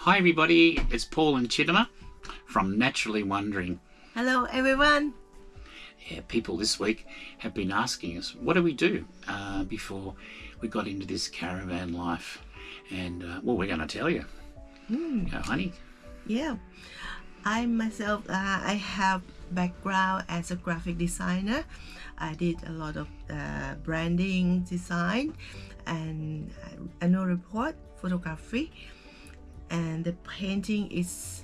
Hi everybody, it's Paul and Chittima from Naturally Wondering. Hello everyone. Yeah, people this week have been asking us, what do we do before we got into this caravan life? And well, we're going to tell you. Go, honey. Yeah, I myself, I have background as a graphic designer. I did a lot of branding design and annual report photography, and the painting is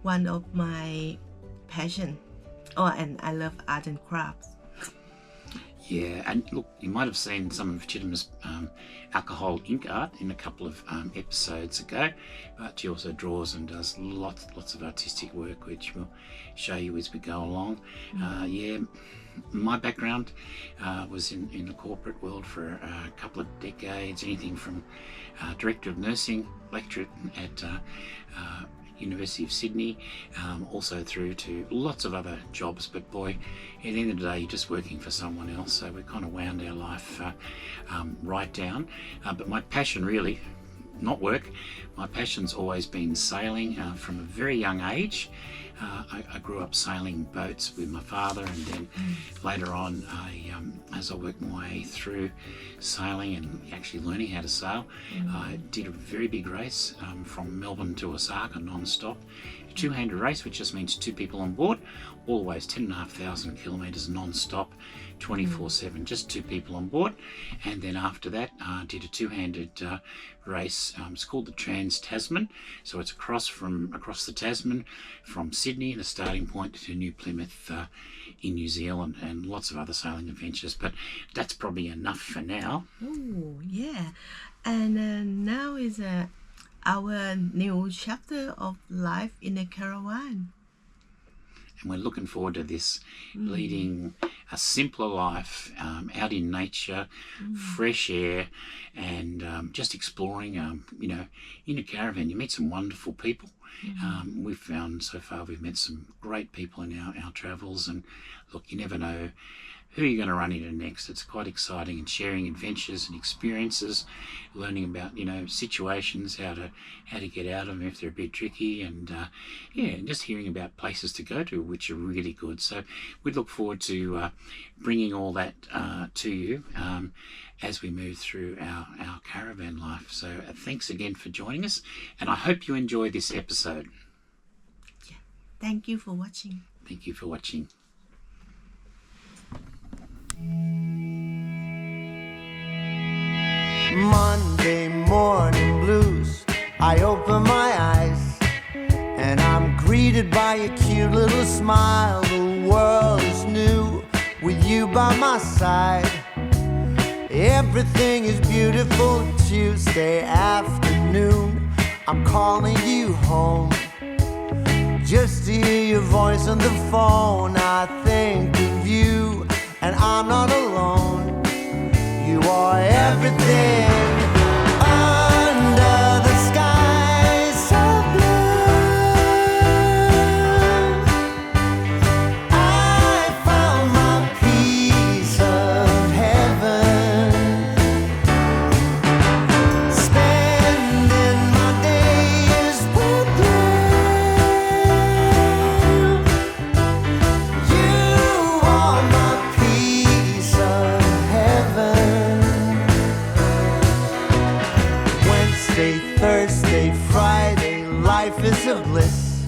one of my passion. Oh, and I love art and crafts. Yeah, and look, you might have seen some of Chittima's alcohol ink art in a couple of episodes ago, but she also draws and does lots of artistic work, which we'll show you as we go along. Yeah, my background was in the corporate world for a couple of decades, anything from Director of Nursing, lecturer at University of Sydney, also through to lots of other jobs, but boy, at the end of the day you're just working for someone else, so we kind of wound our life right down. But my passion really, not work, my passion's always been sailing from a very young age. I grew up sailing boats with my father, and then later on, as I worked my way through sailing and actually learning how to sail, I did a very big race from Melbourne to Osaka non-stop. A two-handed race, which just means two people on board, all the way is 10,500 kilometres non-stop, 24/7, just two people on board. And then after that, did a two-handed race. It's called the Trans-Tasman, so it's across the Tasman from Sydney, the starting point, to New Plymouth in New Zealand, and lots of other sailing adventures. But that's probably enough for now. Oh yeah, and now is our new chapter of life in a caravan. And we're looking forward to this, leading a simpler life out in nature, fresh air, and just exploring. In a caravan, you meet some wonderful people. We've found so far we've met some great people in our travels, and look, you never know who you're going to run into next. It's quite exciting, and sharing adventures and experiences, learning about situations, how to get out of them if they're a bit tricky, and and just hearing about places to go to which are really good. So we look forward to bringing all that to you as we move through our caravan life. So thanks again for joining us, and I hope you enjoy this episode. Yeah. Thank you for watching. Thank you for watching. Monday morning blues, I open my eyes and I'm greeted by a cute little smile. The world is new with you by my side. Everything is beautiful. Tuesday afternoon, I'm calling you home just to hear your voice on the phone. I think of you and I'm not alone. You are everything under the sky so blue. I found my piece of heaven, spending my days with you. You are my piece of heaven. Wednesday, Thursday, Friday, life is a bliss.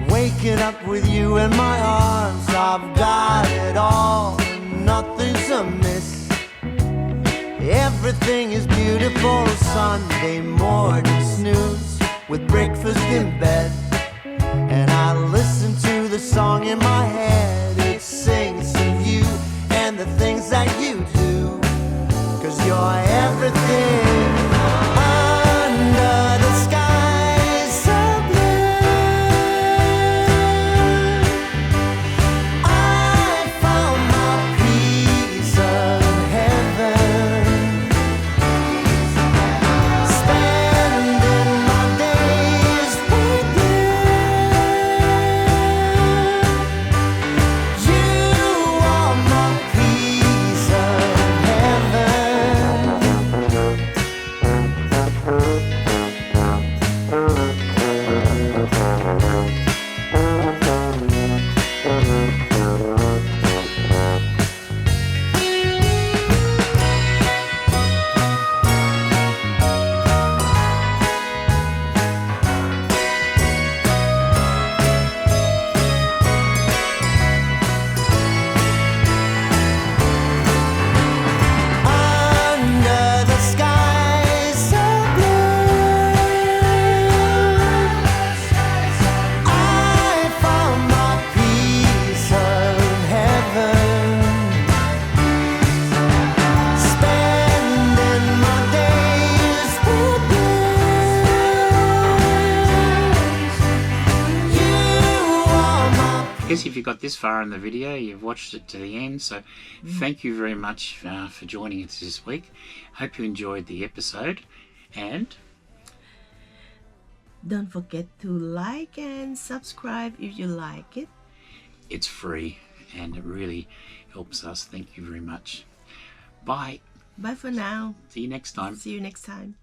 Waking up with you in my arms, I've got it all, nothing's amiss. Everything is beautiful. Sunday morning snooze with breakfast in bed, and I listen to the song in my head. It sings of you and the things that you do, 'cause you're everything under the sky so blue. I found my piece of heaven, spending my days with you. You are my piece of heaven. especially if you got this far in the video, you've watched it to the end. So thank you very much for joining us this week. Hope you enjoyed the episode, and don't forget to like and subscribe if you like it. it's free and it really helps us. Thank you very much. Bye. Bye for now. See you next time. See you next time.